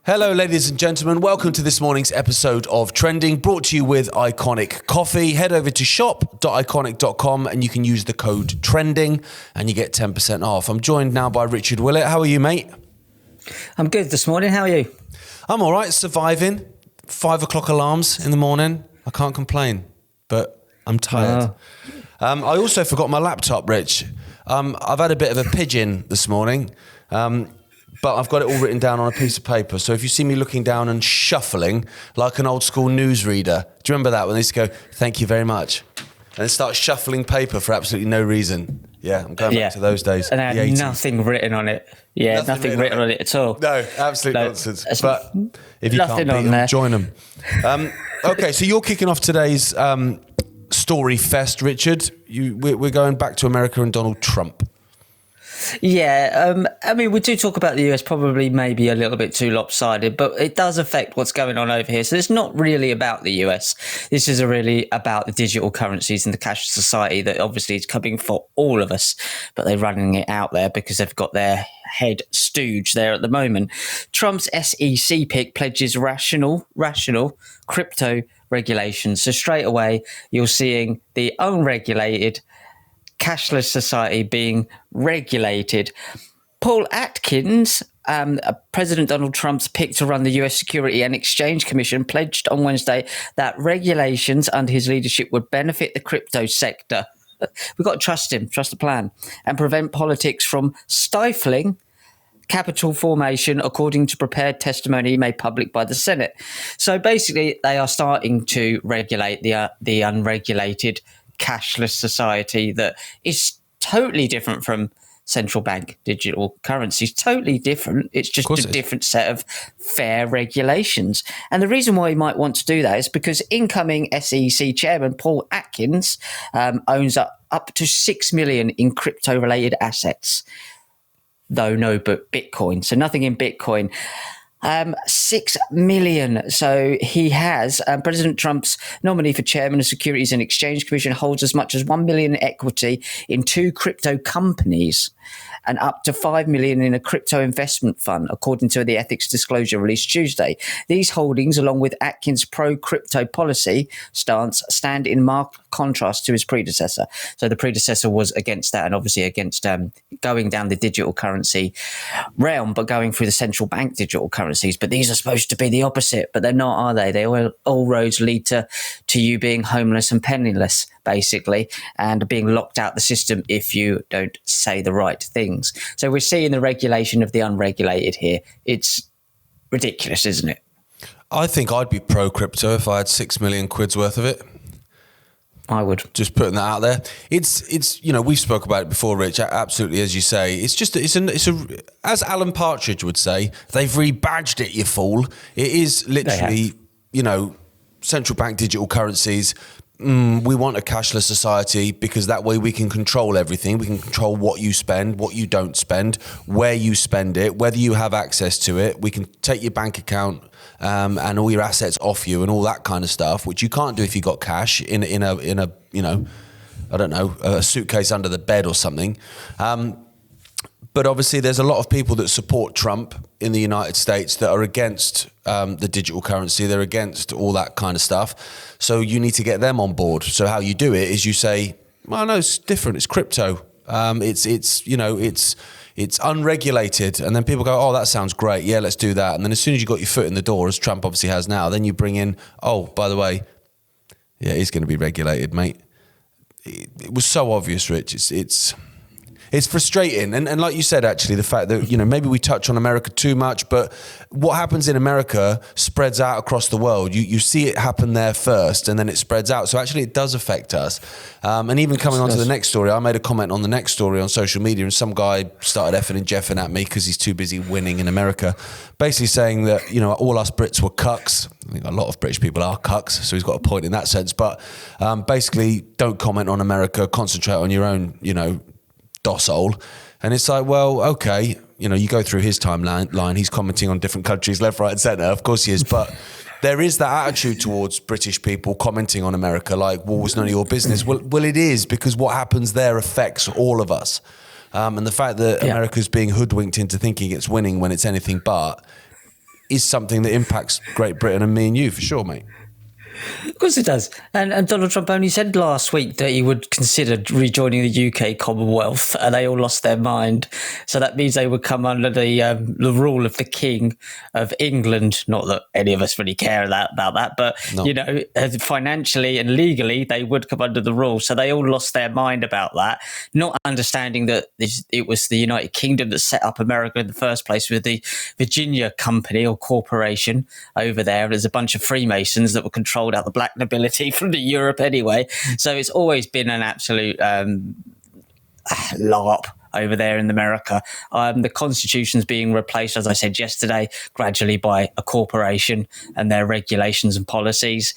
Hello, ladies and gentlemen. Welcome to this morning's episode of Trending, brought to you with Iconic Coffee. Head over to shop.iconic.com and you can use the code TRENDING and you get 10% off. I'm joined now by Richard Willett. How are you, mate? I'm good this morning. How are you? I'm all right, surviving. 5 o'clock alarms in the morning. I can't complain, but I'm tired. I also forgot my laptop, Rich. I've had a bit of a pigeon this morning. But I've got it all written down on a piece of paper. So if you see me looking down and shuffling like an old school newsreader, do you remember that when they used to go, "Thank you very much," and then start shuffling paper for absolutely no reason? Yeah, I'm going back to those days. And I had nothing written on it. Yeah, nothing written on it at all. No, absolute nonsense. But if you can't beat them, join them. Okay, so you're kicking off today's story fest, Richard. We're going back to America and Donald Trump. Yeah, I mean, we do talk about the US probably maybe a little bit too lopsided, but it does affect what's going on over here. So it's not really about the US. This is really about the digital currencies and the cashless society that obviously is coming for all of us, but they're running it out there because they've got their head stooge there at the moment. Trump's SEC pick pledges rational crypto regulations. So straight away, you're seeing the unregulated cashless society being regulated. Paul Atkins, President Donald Trump's pick to run the US Security and Exchange Commission, pledged on Wednesday that regulations under his leadership would benefit the crypto sector. We've got to trust him, trust the plan, and prevent politics from stifling capital formation, according to prepared testimony made public by the Senate. So basically, they are starting to regulate the unregulated cashless society that is totally different from central bank digital currencies. Totally different. It's just a different set of fair regulations. And the reason why you might want to do that is because incoming SEC chairman Paul Atkins owns up to 6 million in crypto related assets, though no but Bitcoin. So nothing in Bitcoin. 6 million. So he has President Trump's nominee for chairman of Securities and Exchange Commission holds as much as 1 million in equity in 2 crypto companies and up to 5 million in a crypto investment fund, according to the ethics disclosure released Tuesday. These holdings, along with Atkins' pro-crypto policy stance, stand in marked contrast to his predecessor. So the predecessor was against that and obviously against going down the digital currency realm, but going through the central bank digital currencies. But these are supposed to be the opposite, but they're not, are they? They all roads lead to you being homeless and penniless, basically, and being locked out the system if you don't say the right things. So we're seeing the regulation of the unregulated here. It's ridiculous, isn't it? I think I'd be pro-crypto if I had 6 million quid's worth of it. I would. Just putting that out there. It's we spoke about it before, Rich. Absolutely, as you say. It's just it's a as Alan Partridge would say, they've rebadged it, you fool. It is literally central bank digital currencies. We want a cashless society because that way we can control everything. We can control what you spend, what you don't spend, where you spend it, whether you have access to it. We can take your bank account and all your assets off you and all that kind of stuff, which you can't do if you got cash in a I don't know, a suitcase under the bed or something. But obviously there's a lot of people that support Trump in the United States that are against the digital currency. They're against all that kind of stuff. So you need to get them on board. So how you do it is you say, well, no, it's different. It's crypto. It's unregulated. And then people go, oh, that sounds great. Yeah, let's do that. And then as soon as you got your foot in the door, as Trump obviously has now, then you bring in, oh, by the way, yeah, it's going to be regulated, mate. It was so obvious, Rich. It's frustrating. And like you said, actually, the fact that, maybe we touch on America too much, but what happens in America spreads out across the world. You see it happen there first and then it spreads out. So actually it does affect us. And even coming on to the next story, I made a comment on the next story on social media and some guy started effing and jeffing at me because he's too busy winning in America, basically saying that, all us Brits were cucks. I think a lot of British people are cucks, so he's got a point in that sense. But basically, don't comment on America, concentrate on your own, docile. And it's like, well, okay, you go through his timeline, he's commenting on different countries, left, right and centre, of course he is, but there is that attitude towards British people commenting on America like, well, it's none of your business. Well, it is, because what happens there affects all of us. And the fact that America's being hoodwinked into thinking it's winning when it's anything but, is something that impacts Great Britain and me and you for sure, mate. Of course it does. And Donald Trump only said last week that he would consider rejoining the UK Commonwealth, and they all lost their mind. So that means they would come under the rule of the King of England. Not that any of us really care about that, but, No. you know, financially and legally, they would come under the rule. So they all lost their mind about that, not understanding that it was the United Kingdom that set up America in the first place with the Virginia Company or corporation over there. There's a bunch of Freemasons that were controlled out the black nobility from the Europe anyway. So it's always been an absolute LARP over there in America. The Constitution's being replaced, as I said yesterday, gradually by a corporation and their regulations and policies.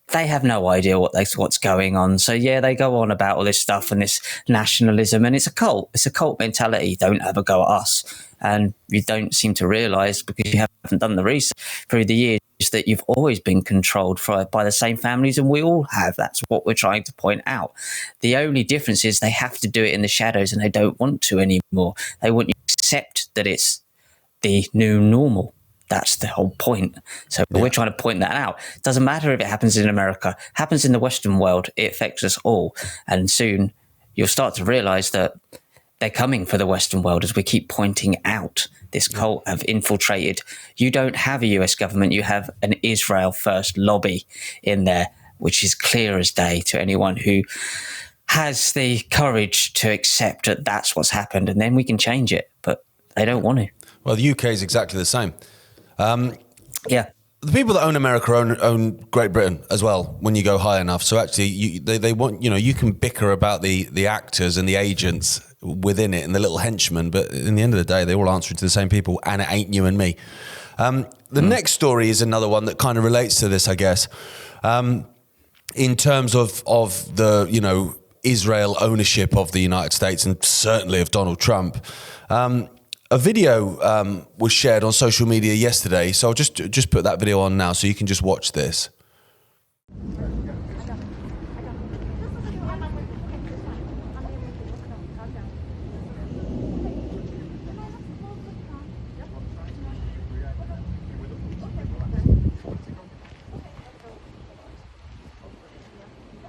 They have no idea what's going on. So, yeah, they go on about all this stuff and this nationalism, and it's a cult. It's a cult mentality. Don't have a go at us. And you don't seem to realise, because you haven't done the research through the years, that you've always been controlled by the same families, and we all have. That's what we're trying to point out. The only difference is they have to do it in the shadows, and they don't want to anymore. They want you to accept that it's the new normal. That's the whole point. So we're trying to point that out. It doesn't matter if it happens in America, it happens in the Western world. It affects us all. And soon you'll start to realise that they're coming for the Western world, as we keep pointing out. This cult have infiltrated. You don't have a US government. You have an Israel first lobby in there, which is clear as day to anyone who has the courage to accept that that's what's happened, and then we can change it. But they don't want to. Well, the UK is exactly the same. Yeah. The people that own America own Great Britain as well when you go high enough. So actually, they want, you can bicker about the actors and the agents within it and the little henchmen, but in the end of the day, they all answer to the same people, and it ain't you and me. The next story is another one that kind of relates to this, I guess, in terms of the, Israel ownership of the United States and certainly of Donald Trump. A video was shared on social media yesterday, so I'll just put that video on now so you can just watch this.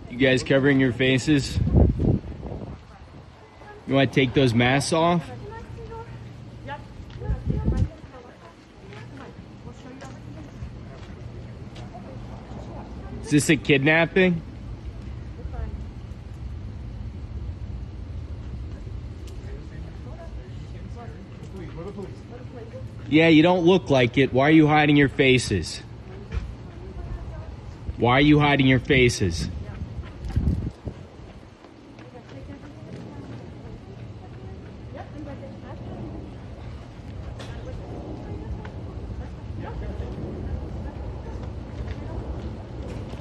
You guys covering your faces? You want to take those masks off? Is this a kidnapping? Yeah, you don't look like it. Why are you hiding your faces? Why are you hiding your faces?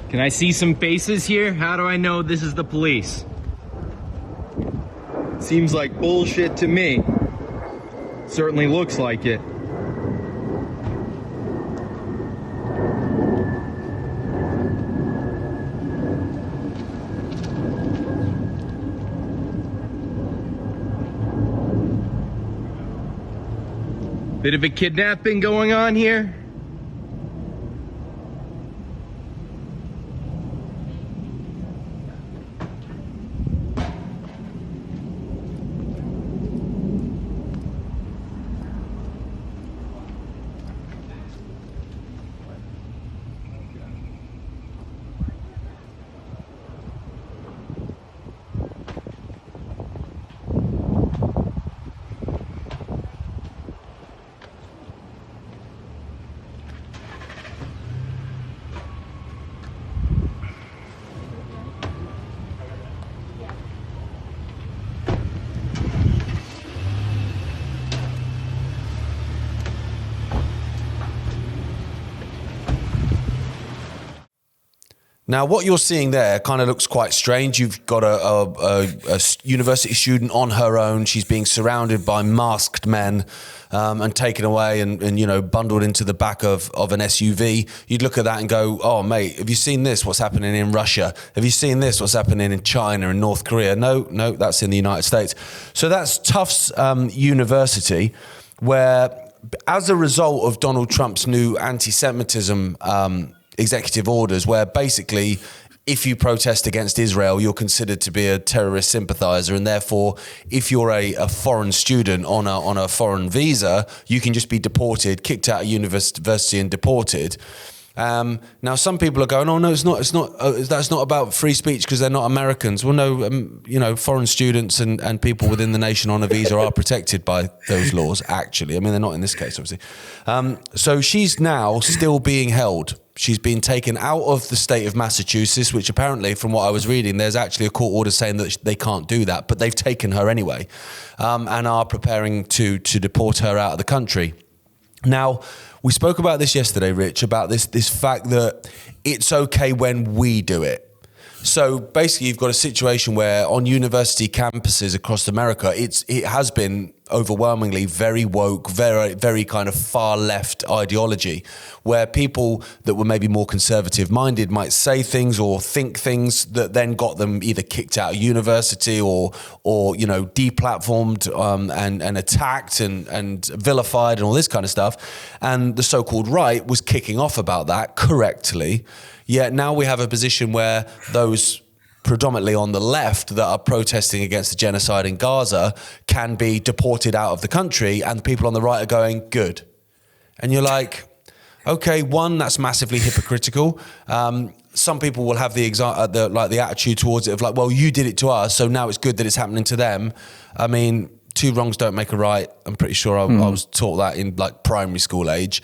Can I see some faces here? How do I know this is the police? Seems like bullshit to me. Certainly looks like it. Bit of a kidnapping going on here? Now, what you're seeing there kind of looks quite strange. You've got a university student on her own. She's being surrounded by masked men and taken away and bundled into the back of an SUV. You'd look at that and go, oh, mate, have you seen this? What's happening in Russia? Have you seen this? What's happening in China and North Korea? No, that's in the United States. So that's Tufts University, where as a result of Donald Trump's new anti-Semitism executive orders, where basically if you protest against Israel, you're considered to be a terrorist sympathizer, and therefore if you're a foreign student on a foreign visa, you can just be deported, kicked out of university and deported. Now some people are going, oh no, it's not. That's not about free speech because they're not Americans. Well, no, foreign students and people within the nation on a visa are protected by those laws. Actually, I mean, they're not in this case, obviously. So she's now still being held. She's been taken out of the state of Massachusetts, which apparently, from what I was reading, there's actually a court order saying that they can't do that, but they've taken her anyway, and are preparing to deport her out of the country. Now, we spoke about this yesterday, Rich, about this fact that it's okay when we do it. So basically, you've got a situation where on university campuses across America, it has been overwhelmingly very woke, very, very kind of far left ideology, where people that were maybe more conservative minded might say things or think things that then got them either kicked out of university or deplatformed and attacked and vilified and all this kind of stuff. And the so-called right was kicking off about that correctly. Yet now we have a position where those predominantly on the left that are protesting against the genocide in Gaza can be deported out of the country, and the people on the right are going, good. And you're like, okay, one, that's massively hypocritical. Some people will have the attitude towards it of like, well, you did it to us, so now it's good that it's happening to them. I mean, two wrongs don't make a right. I'm pretty sure I was taught that in like primary school age.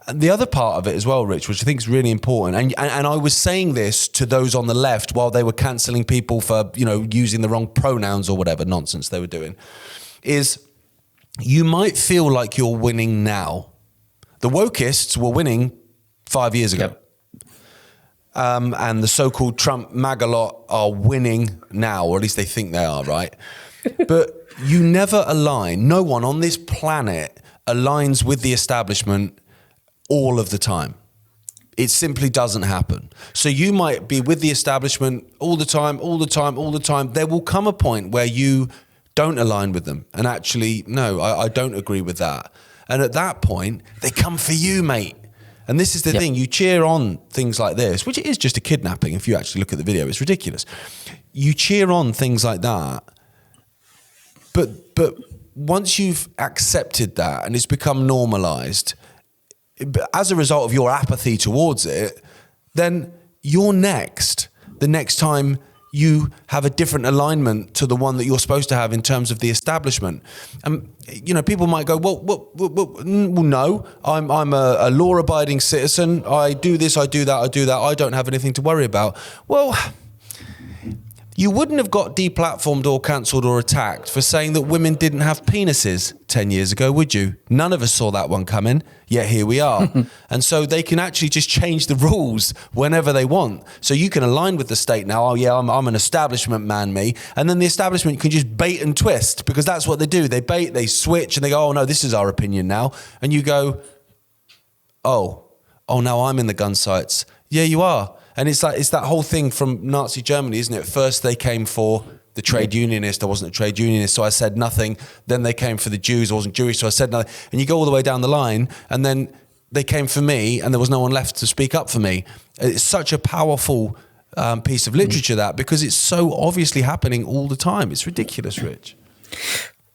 And the other part of it as well, Rich, which I think is really important, and I was saying this to those on the left while they were cancelling people for, using the wrong pronouns or whatever nonsense they were doing, is you might feel like you're winning now. The wokeists were winning 5 years ago. Yep. And the so-called Trump MAGA lot are winning now, or at least they think they are, right? But you never align. No one on this planet aligns with the establishment all of the time. It simply doesn't happen. So you might be with the establishment all the time. There will come a point where you don't align with them. And actually, no, I don't agree with that. And at that point, they come for you, mate. And this is the thing. You cheer on things like this, which is just a kidnapping. If you actually look at the video, it's ridiculous. You cheer on things like that. But once you've accepted that and it's become normalized, as a result of your apathy towards it, then you're next. The next time you have a different alignment to the one that you're supposed to have in terms of the establishment. People might go, well, no, I'm a law-abiding citizen. I do this, I do that, I don't have anything to worry about. Well, you wouldn't have got deplatformed or cancelled or attacked for saying that women didn't have penises 10 years ago, would you? None of us saw that one coming, yet here we are. And so they can actually just change the rules whenever they want. So you can align with the state now. Oh yeah, I'm an establishment man, me. And then the establishment can just bait and twist, because that's what they do. They bait, they switch, and they go, oh no, this is our opinion now. And you go, oh, now I'm in the gun sights. Yeah, you are. And it's that whole thing from Nazi Germany, isn't it? First they came for the trade unionist. I wasn't a trade unionist, so I said nothing. Then they came for the Jews. I wasn't Jewish, so I said nothing. And you go all the way down the line, and then they came for me, and there was no one left to speak up for me. It's such a powerful piece of literature, that, because it's so obviously happening all the time. It's ridiculous, Rich.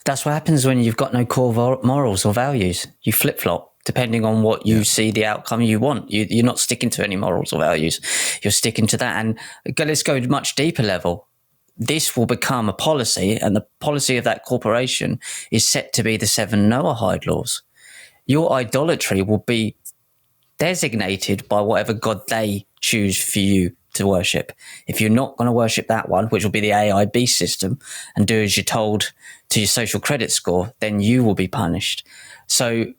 That's what happens when you've got no core morals or values. You flip-flop. Depending on what you see the outcome you want. You're not sticking to any morals or values. You're sticking to that. And let's go to a much deeper level. This will become a policy, and the policy of that corporation is set to be the 7 Noahide laws. Your idolatry will be designated by whatever God they choose for you to worship. If you're not going to worship that one, which will be the AIB system, and do as you're told to your social credit score, then you will be punished. So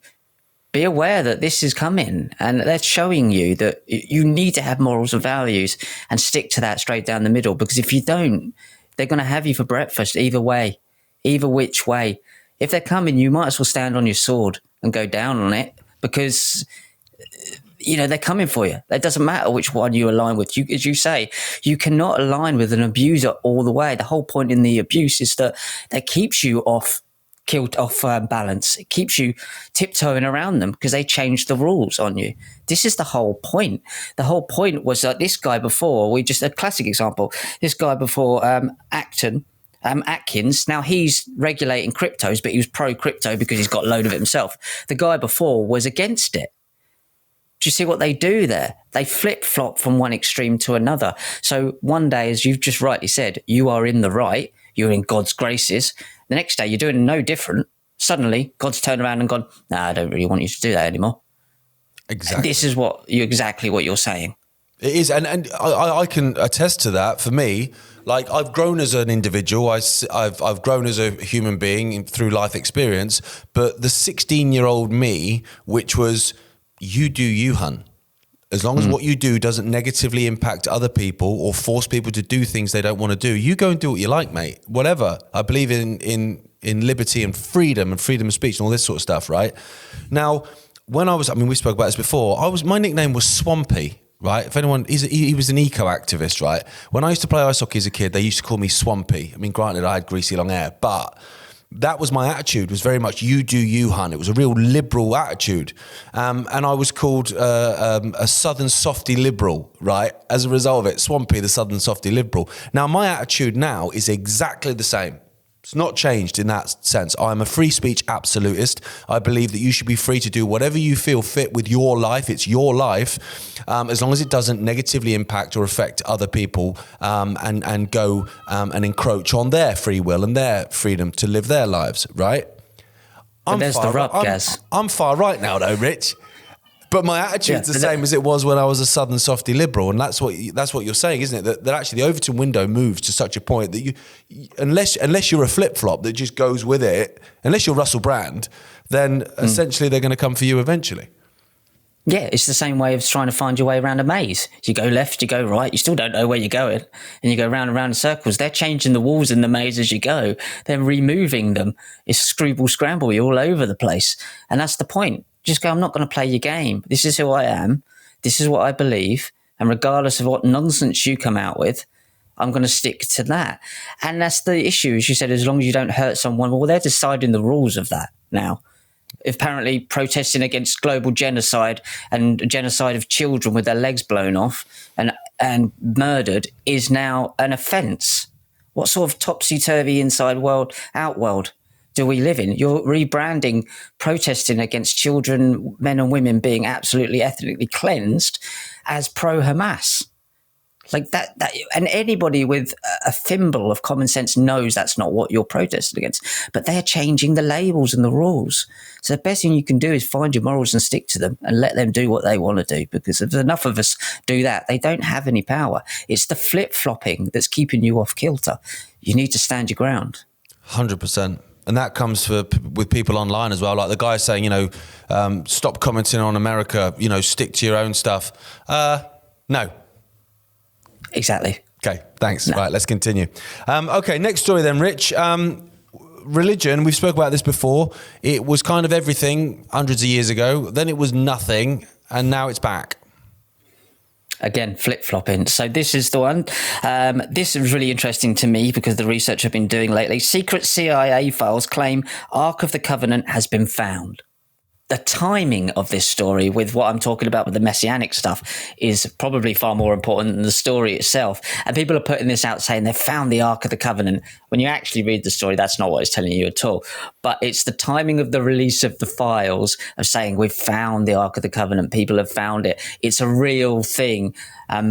be aware that this is coming, and they're showing you that you need to have morals and values and stick to that straight down the middle, because if you don't, they're going to have you for breakfast either way, either which way. If they're coming, you might as well stand on your sword and go down on it, because they're coming for you. It doesn't matter which one you align with. As you say, you cannot align with an abuser all the way. The whole point in the abuse is that keeps you off killed off balance. It keeps you tiptoeing around them because they changed the rules on you. This is the whole point. The whole point was that this guy before, a classic example, this guy before Atkins, now he's regulating cryptos, but he was pro-crypto because he's got a load of it himself. The guy before was against it. Do you see what they do there? They flip-flop from one extreme to another. So one day, as you've just rightly said, you are in the right, you're in God's graces. The next day, you're doing no different. Suddenly, God's turned around and gone, nah, I don't really want you to do that anymore. Exactly. And this is exactly what you're saying. It is, and I can attest to that. For me, like, I've grown as an individual. I've grown as a human being through life experience. But the 16-year-old me, which was, you do you, hun. As long as what you do doesn't negatively impact other people or force people to do things they don't want to do, you go and do what you like, mate. Whatever. I believe in liberty and freedom of speech and all this sort of stuff, right? Now, when we spoke about this before. My nickname was Swampy, right? If anyone, he was an eco activist, right? When I used to play ice hockey as a kid, they used to call me Swampy. I mean, granted, I had greasy long hair, but that was my attitude, was very much you do you, hun. It was a real liberal attitude. And I was called a southern softy liberal, right? As a result of it, Swampy, the southern softy liberal. Now, my attitude now is exactly the same. It's not changed in that sense. I'm a free speech absolutist. I believe that you should be free to do whatever you feel fit with your life. It's your life, as long as it doesn't negatively impact or affect other people, and go and encroach on their free will and their freedom to live their lives, right? There's the rub, Gaz. I'm far right now, though, Rich. But my attitude's the same as it was when I was a southern softy liberal, and that's what you're saying, isn't it? That actually the Overton window moves to such a point that you unless you're a flip flop that just goes with it, unless you're Russell Brand, then essentially they're going to come for you eventually. Yeah, it's the same way of trying to find your way around a maze. You go left, you go right, you still don't know where you're going, and you go round and round in circles. They're changing the walls in the maze as you go. They're removing them. It's scrabble scramble. You're all over the place, and that's the point. Just go, I'm not going to play your game. This is who I am. This is what I believe. And regardless of what nonsense you come out with, I'm going to stick to that. And that's the issue, as you said, as long as you don't hurt someone. Well, they're deciding the rules of that now. Apparently protesting against global genocide and genocide of children with their legs blown off and murdered is now an offence. What sort of topsy-turvy inside world, out world do we live in? You're rebranding protesting against children, men and women being absolutely ethnically cleansed as pro-Hamas. Like that, and anybody with a thimble of common sense knows that's not what you're protesting against. But they're changing the labels and the rules. So the best thing you can do is find your morals and stick to them and let them do what they want to do. Because if enough of us do that, they don't have any power. It's the flip-flopping that's keeping you off kilter. You need to stand your ground. 100%. And that comes with people online as well. Like the guy saying, stop commenting on America, stick to your own stuff. No. Exactly. Okay, thanks. No. Right, let's continue. Okay, next story then, Rich. Religion, we've spoken about this before. It was kind of everything hundreds of years ago. Then it was nothing, and now it's back. Again, flip-flopping. So this is the one. This is really interesting to me because the research I've been doing lately. Secret CIA files claim Ark of the Covenant has been found. The timing of this story with what I'm talking about with the messianic stuff is probably far more important than the story itself. And people are putting this out saying they've found the Ark of the Covenant. When you actually read the story, that's not what it's telling you at all. But it's the timing of the release of the files of saying we've found the Ark of the Covenant. People have found it. It's a real thing.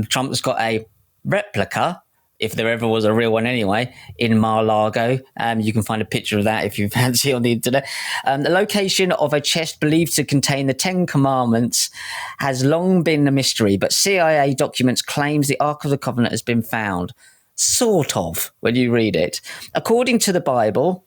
Trump's got a replica, if there ever was a real one anyway, in Mar-a-Lago. You can find a picture of that if you fancy on the internet. The location of a chest believed to contain the Ten Commandments has long been a mystery, but CIA documents claims the Ark of the Covenant has been found. Sort of, when you read it. According to the Bible,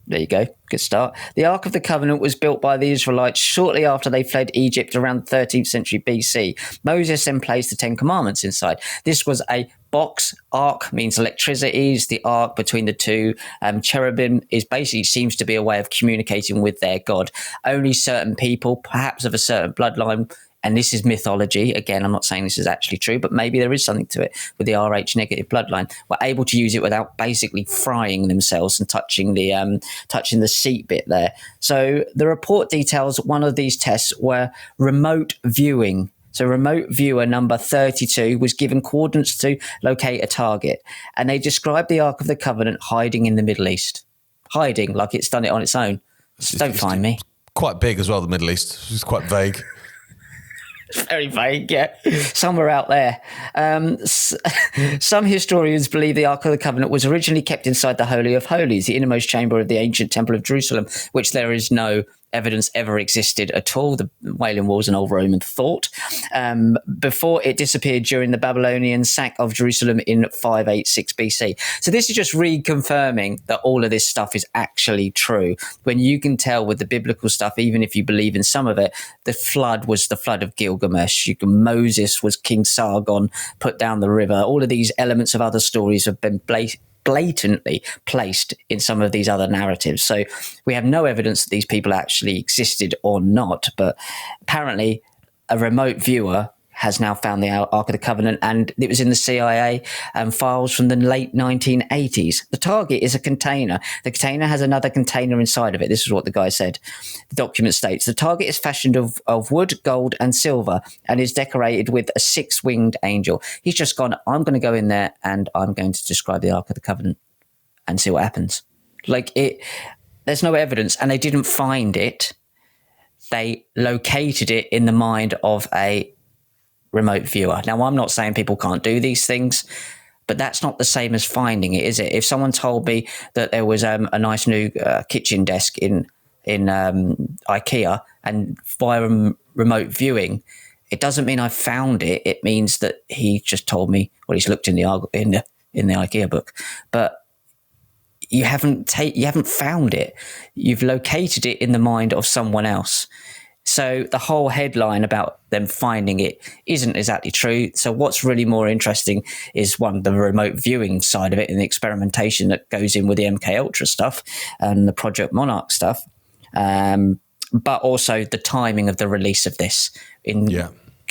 there you go, good start. The Ark of the Covenant was built by the Israelites shortly after they fled Egypt around the 13th century BC. Moses then placed the Ten Commandments inside. This was a box. Ark means electricity. Is the ark between the two. Cherubim seems to be a way of communicating with their God. Only certain people, perhaps of a certain bloodline, and this is mythology, again, I'm not saying this is actually true, but maybe there is something to it with the Rh negative bloodline, were able to use it without basically frying themselves and touching the seat bit there. So the report details one of these tests were remote viewing. So remote viewer number 32 was given coordinates to locate a target, and they described the Ark of the Covenant hiding in the Middle East. Hiding, like it's done it on its own. So don't find me. Quite big as well, the Middle East. It's quite vague. Very vague, yeah. Somewhere out there. Some historians believe the Ark of the Covenant was originally kept inside the Holy of Holies, the innermost chamber of the ancient Temple of Jerusalem, which there is no evidence ever existed at all. The Wailing Wall is an old Roman thought. Before it disappeared during the Babylonian sack of Jerusalem in 586 BC. So this is just reconfirming that all of this stuff is actually true. When you can tell with the biblical stuff, even if you believe in some of it, the flood was the flood of Gilgamesh. Moses was King Sargon, put down the river. All of these elements of other stories have been blatantly placed in some of these other narratives. So we have no evidence that these people actually existed or not, but apparently a remote viewer has now found the Ark of the Covenant, and it was in the CIA files from the late 1980s. The target is a container. The container has another container inside of it. This is what the guy said. The document states, the target is fashioned of wood, gold, and silver, and is decorated with a 6-winged angel. He's just gone, I'm going to go in there and I'm going to describe the Ark of the Covenant and see what happens. There's no evidence, and they didn't find it. They located it in the mind of a remote viewer. Now, I'm not saying people can't do these things, but that's not the same as finding it, is it? If someone told me that there was a nice new kitchen desk in IKEA, and via remote viewing, it doesn't mean I found it. It means that he just told me, well, he's looked in the IKEA book, but you haven't found it. You've located it in the mind of someone else. So the whole headline about them finding it isn't exactly true. So what's really more interesting is the remote viewing side of it and the experimentation that goes in with the MK Ultra stuff and the Project Monarch stuff, but also the timing of the release of this in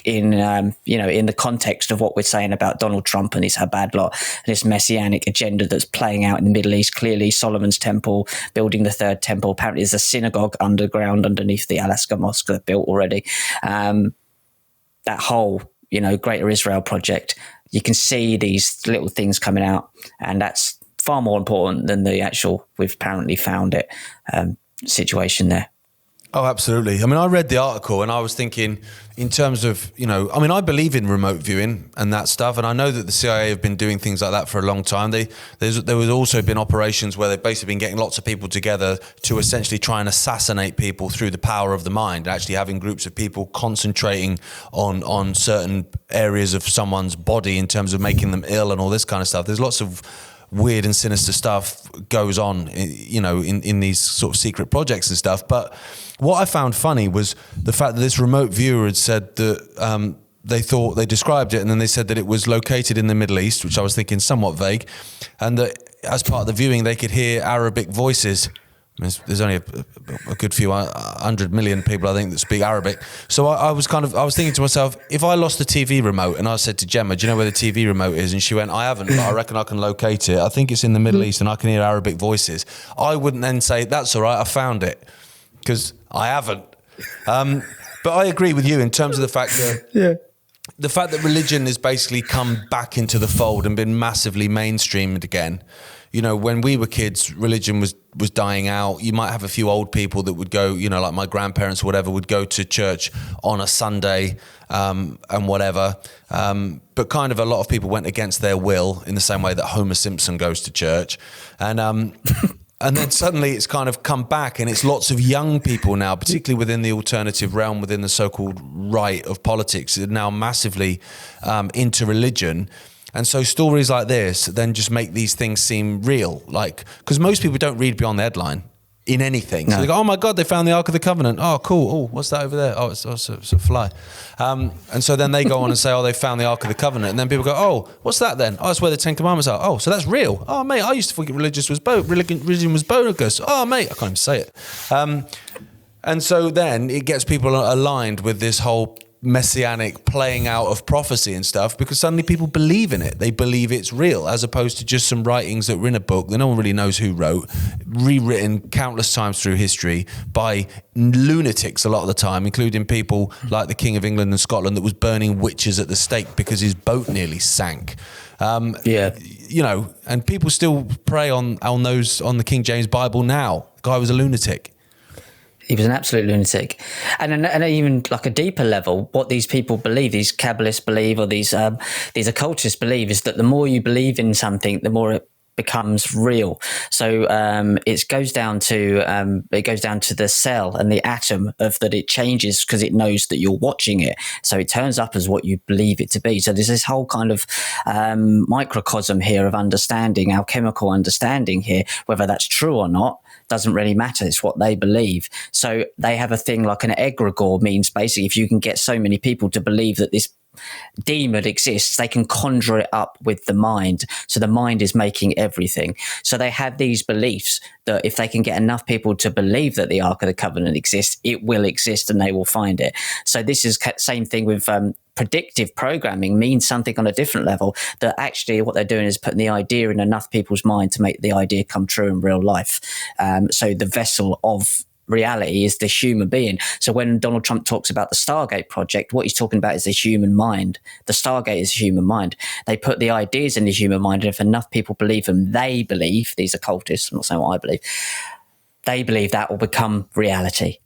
the context of what we're saying about Donald Trump and his bad lot and this messianic agenda that's playing out in the Middle East. Clearly, Solomon's Temple, building the third temple. Apparently, there's a synagogue underground underneath the Alaska Mosque they've built already. That whole, Greater Israel project, you can see these little things coming out, and that's far more important than the actual we've apparently found it situation there. Oh, absolutely. I mean, I read the article and I was thinking in terms of, I believe in remote viewing and that stuff. And I know that the CIA have been doing things like that for a long time. There was also been operations where they've basically been getting lots of people together to essentially try and assassinate people through the power of the mind, actually having groups of people concentrating on certain areas of someone's body in terms of making them ill and all this kind of stuff. There's lots of weird and sinister stuff goes on, in these sort of secret projects and stuff. But what I found funny was the fact that this remote viewer had said that they described it, and then they said that it was located in the Middle East, which I was thinking somewhat vague, and that as part of the viewing they could hear Arabic voices. There's only a good few 100 million people, I think, that speak Arabic. So I was thinking to myself, if I lost the TV remote and I said to Gemma, do you know where the TV remote is? And she went, I haven't, but I reckon I can locate it. I think it's in the Middle East and I can hear Arabic voices. I wouldn't then say, that's all right, I found it, because I haven't. But I agree with you in terms of the fact that the fact that religion has basically come back into the fold and been massively mainstreamed again. When we were kids, religion was dying out. You might have a few old people that would go, like my grandparents or whatever, would go to church on a Sunday and whatever. But kind of a lot of people went against their will in the same way that Homer Simpson goes to church. And then suddenly it's kind of come back, and it's lots of young people now, particularly within the alternative realm, within the so-called right of politics, are now massively into religion. And so stories like this then just make these things seem real, because most people don't read beyond the headline in anything. No. So they go, oh my God, they found the Ark of the Covenant. Oh, cool. Oh, what's that over there? Oh, it's a fly. And so then they go on and say, oh, they found the Ark of the Covenant. And then people go, oh, what's that then? Oh, that's where the Ten Commandments are. Oh, so that's real. Oh, mate, I used to think religion was bogus. Oh, mate, I can't even say it. And so then it gets people aligned with this whole messianic playing out of prophecy and stuff, because suddenly people believe in it. They believe it's real, as opposed to just some writings that were in a book that no one really knows who wrote, rewritten countless times through history by lunatics a lot of the time, including people like the King of England and Scotland that was burning witches at the stake because his boat nearly sank. You know, and people still prey on the King James Bible now. The guy was a lunatic. He was an absolute lunatic. And even like a deeper level, what these people believe, these Kabbalists believe, or these occultists believe, is that the more you believe in something, the more it becomes real. So it goes down to the cell and the atom of that it changes because it knows that you're watching it. So it turns up as what you believe it to be. So there's this whole kind of microcosm here of understanding, alchemical understanding here. Whether that's true or not doesn't really matter. It's what they believe. So they have a thing like an egregore, means basically if you can get so many people to believe that this demon exists, they can conjure it up with the mind. So the mind is making everything. So they have these beliefs that if they can get enough people to believe that the Ark of the Covenant exists, it will exist and they will find it. So this is same thing with predictive programming, means something on a different level, that actually what they're doing is putting the idea in enough people's mind to make the idea come true in real life. So the vessel of reality is the human being. So when Donald Trump talks about the Stargate project, what he's talking about is the human mind. The Stargate is the human mind. They put the ideas in the human mind, and if enough people believe them, they believe, these occultists, I'm not saying what I believe, they believe that will become reality.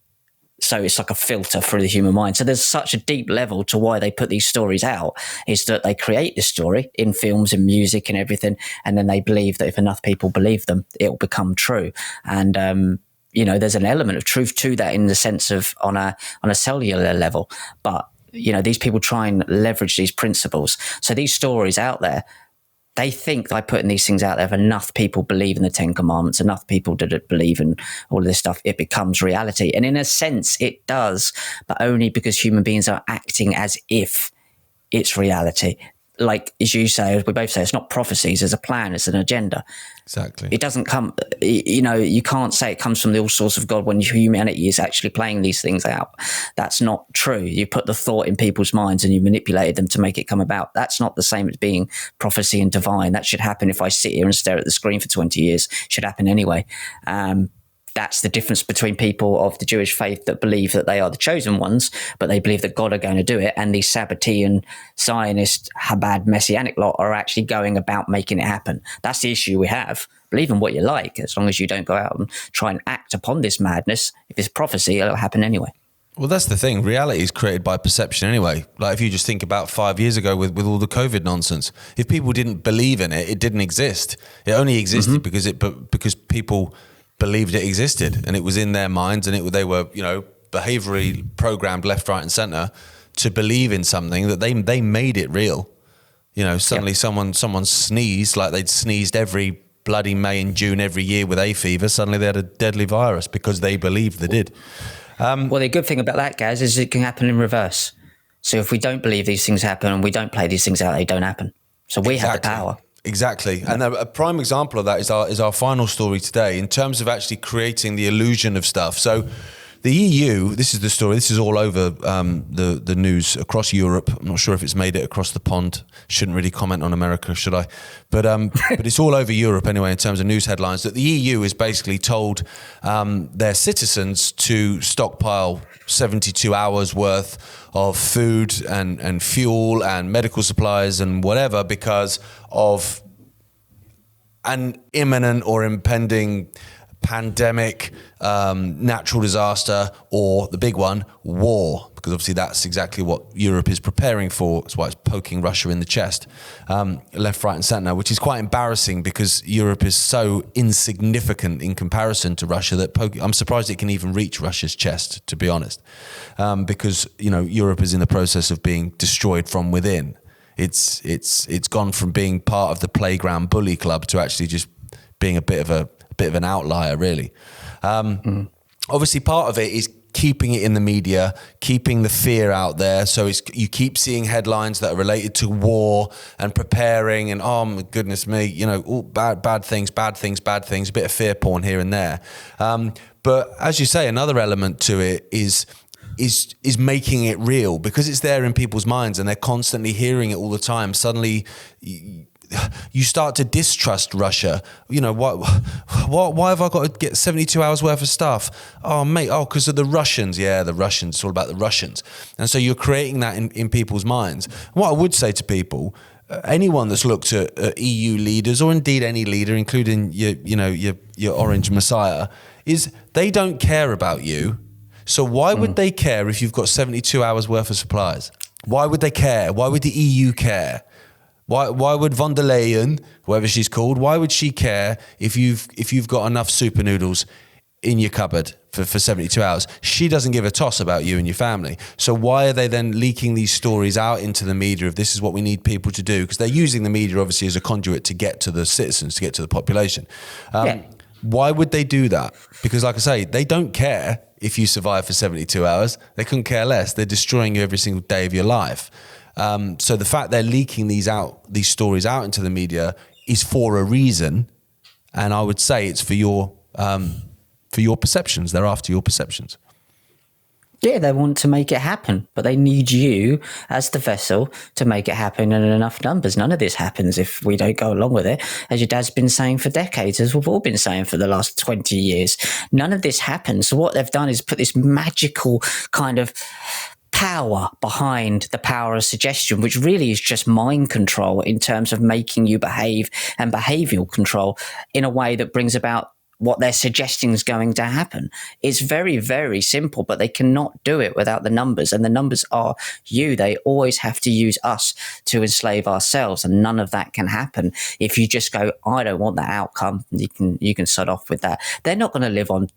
So it's like a filter through the human mind. So there's such a deep level to why they put these stories out, is that they create this story in films and music and everything, and then they believe that if enough people believe them, it will become true. And you know, there's an element of truth to that in the sense of on a cellular level. But, you know, these people try and leverage these principles. So these stories out there, they think by putting these things out there, if enough people believe in the Ten Commandments, enough people that believe in all of this stuff, it becomes reality. And in a sense, it does, but only because human beings are acting as if it's reality. Like, as you say, as we both say, it's not prophecies, it's a plan, it's an agenda. Exactly. It doesn't come, you know, you can't say it comes from the all source of God when humanity is actually playing these things out. That's not true. You put the thought in people's minds and you manipulated them to make it come about. That's not the same as being prophecy and divine. That should happen if I sit here and stare at the screen for 20 years. It should happen anyway. That's the difference between people of the Jewish faith that believe that they are the chosen ones, but they believe that God are going to do it. And these Sabbatean, Zionist, Chabad, Messianic lot are actually going about making it happen. That's the issue we have. Believe in what you like, as long as you don't go out and try and act upon this madness. If it's prophecy, it'll happen anyway. Well, that's the thing. Reality is created by perception anyway. Like if you just think about 5 years ago with all the COVID nonsense, if people didn't believe in it, it didn't exist. It only existed because people believed it existed, and it was in their minds, and they were, you know, behaviorally programmed left, right, and center to believe in something that they made it real. You know, suddenly someone sneezed like they'd sneezed every bloody May and June every year with hay fever. Suddenly they had a deadly virus because they believed they did. Well, the good thing about that, Gaz, is it can happen in reverse. So if we don't believe these things happen and we don't play these things out, they don't happen. So we have the power. Exactly. And a prime example of that is our final story today in terms of actually creating the illusion of stuff. So the EU, this is the story, this is all over the news across Europe. I'm not sure if it's made it across the pond. Shouldn't really comment on America, should I? But it's all over Europe anyway in terms of news headlines, that the EU is basically told their citizens to stockpile 72 hours worth of food and fuel and medical supplies and whatever because of an imminent or impending pandemic, natural disaster, or the big one, war, because obviously that's exactly what Europe is preparing for. That's why it's poking Russia in the chest, left, right, and centre, which is quite embarrassing because Europe is so insignificant in comparison to Russia that I'm surprised it can even reach Russia's chest, to be honest, because, you know, Europe is in the process of being destroyed from within. It's gone from being part of the playground bully club to actually just being a bit of an outlier, really. Obviously, part of it is keeping it in the media, keeping the fear out there. So you keep seeing headlines that are related to war and preparing, and oh my goodness me, you know, all bad things, a bit of fear porn here and there. But as you say, another element to it is is making it real because it's there in people's minds and they're constantly hearing it all the time. Suddenly you start to distrust Russia. You know, why have I got to get 72 hours worth of stuff? Oh, mate, because of the Russians. Yeah, the Russians. It's all about the Russians. And so you're creating that in people's minds. What I would say to people, anyone that's looked at EU leaders, or indeed any leader, including your orange messiah, is they don't care about you. So why would they care if you've got 72 hours worth of supplies? Why would they care? Why would the EU care? Why would von der Leyen, whoever she's called, why would she care if you've got enough super noodles in your cupboard for 72 hours? She doesn't give a toss about you and your family. So why are they then leaking these stories out into the media of this is what we need people to do? Because they're using the media obviously as a conduit to get to the citizens, to get to the population. Why would they do that? Because like I say, they don't care if you survive for 72 hours. They couldn't care less. They're destroying you every single day of your life. So the fact they're leaking these stories out into the media is for a reason, and I would say it's for your perceptions. They're after your perceptions. Yeah, they want to make it happen, but they need you as the vessel to make it happen in enough numbers. None of this happens if we don't go along with it. As your dad's been saying for decades, as we've all been saying for the last 20 years, none of this happens. So what they've done is put this magical kind of power behind the power of suggestion, which really is just mind control in terms of making you behave, and behavioral control in a way that brings about what they're suggesting is going to happen. It's very, very simple, but they cannot do it without the numbers. And the numbers are you. They always have to use us to enslave ourselves. And none of that can happen if you just go, I don't want that outcome. You can sod off with that. They're not going to live on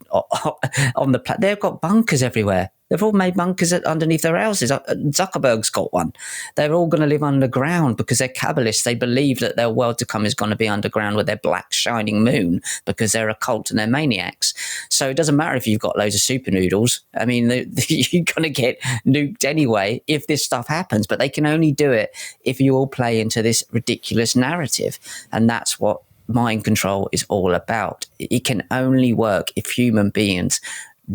the planet. They've got bunkers everywhere. They've all made bunkers underneath their houses. Zuckerberg's got one. They're all going to live underground because they're Kabbalists. They believe that their world to come is going to be underground with their black shining moon because they're a cult and they're maniacs. So it doesn't matter if you've got loads of super noodles. I mean, you're going to get nuked anyway if this stuff happens. But they can only do it if you all play into this ridiculous narrative. And that's what mind control is all about. It can only work if human beings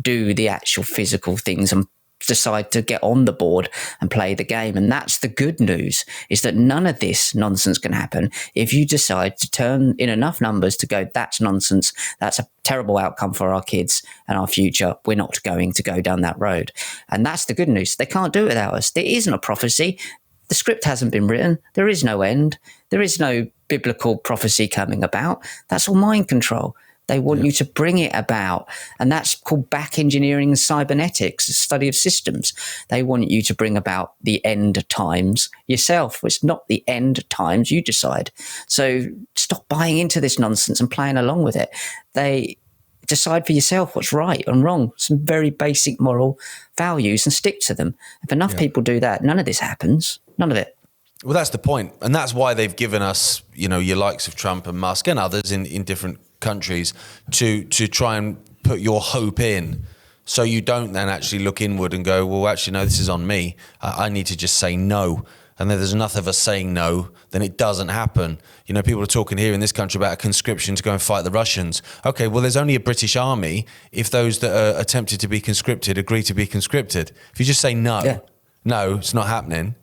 do the actual physical things and decide to get on the board and play the game. And that's the good news, is that none of this nonsense can happen if you decide to turn in enough numbers to go, that's nonsense, that's a terrible outcome for our kids and our future, we're not going to go down that road. And that's the good news. They can't do it without us. There isn't a prophecy. The script hasn't been written. There is no end. There is no biblical prophecy coming about. That's all mind control. They want you to bring it about. And that's called back engineering and cybernetics, the study of systems. They want you to bring about the end times yourself. It's not the end times, you decide. So stop buying into this nonsense and playing along with it. They decide for yourself what's right and wrong, some very basic moral values, and stick to them. If enough people do that, none of this happens. None of it. Well, that's the point. And that's why they've given us, your likes of Trump and Musk and others in different countries to try and put your hope in, so you don't then actually look inward and go, well, actually, no, this is on me. I need to just say no. And then there's enough of us saying no, then it doesn't happen. People are talking here in this country about a conscription to go and fight the Russians. Okay, well, there's only a British army if those that are attempted to be conscripted agree to be conscripted. If you just say no, no, it's not happening.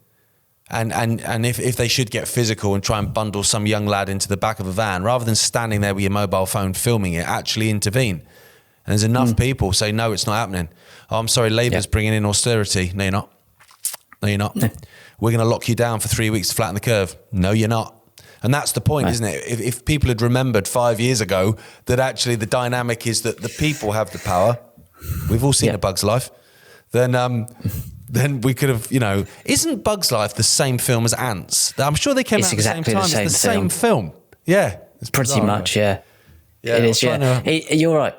And if they should get physical and try and bundle some young lad into the back of a van, rather than standing there with your mobile phone filming it, actually intervene. And there's enough people say, no, it's not happening. Oh, I'm sorry, Labour's bringing in austerity. No, you're not. No, you're not. We're going to lock you down for 3 weeks to flatten the curve. No, you're not. And that's the point, isn't it? If people had remembered 5 years ago that actually the dynamic is that the people have the power, we've all seen A Bug's Life, then we could have, isn't Bug's Life the same film as Ants? I'm sure they came out at the same time. It's the same film. Yeah. It's pretty much, yeah. It is, you're right.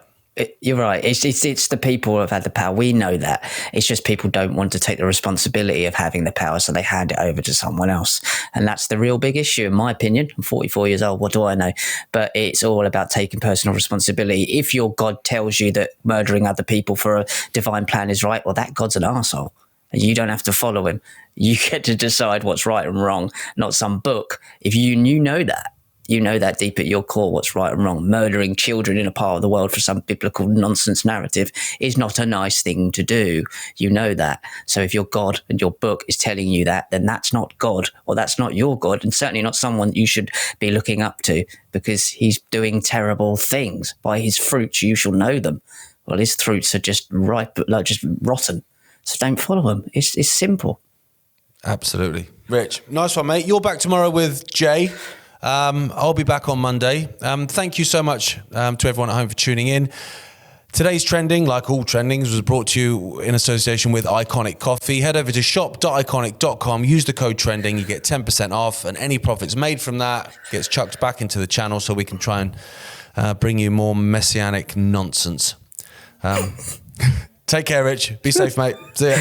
You're right. It's the people who have had the power. We know that. It's just people don't want to take the responsibility of having the power, so they hand it over to someone else. And that's the real big issue, in my opinion. I'm 44 years old. What do I know? But it's all about taking personal responsibility. If your God tells you that murdering other people for a divine plan is right, well, that God's an arsehole. And you don't have to follow him. You get to decide what's right and wrong, not some book. If you know that. You know that deep at your core what's right and wrong. Murdering children in a part of the world for some biblical nonsense narrative is not a nice thing to do. You know that. So if your God and your book is telling you that, then that's not God, or that's not your God, and certainly not someone you should be looking up to, because he's doing terrible things. By his fruits you shall know them. Well, his fruits are just ripe, like just rotten. So don't follow him. It's simple. Absolutely. Rich, nice one, mate. You're back tomorrow with Jay. I'll be back on Monday. Thank you so much to everyone at home for tuning in. Today's trending, like all trendings, was brought to you in association with Iconic Coffee. Head over to shop.iconic.com, use the code trending, you get 10% off, and any profits made from that gets chucked back into the channel so we can try and bring you more messianic nonsense. Take care, Rich. Be safe, mate. See ya.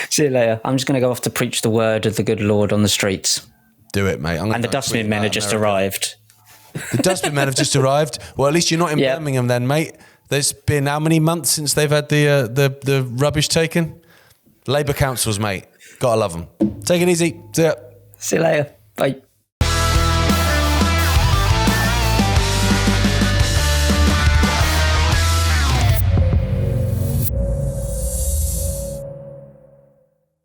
See you later. I'm just going to go off to preach the word of the good Lord on the streets. Do it, mate. And the dustbin men have just arrived. The dustbin men have just arrived. Well, at least you're not in Birmingham then, mate. There's been how many months since they've had the rubbish taken? Labour councils, mate. Gotta love them. Take it easy. See ya. See you later. Bye.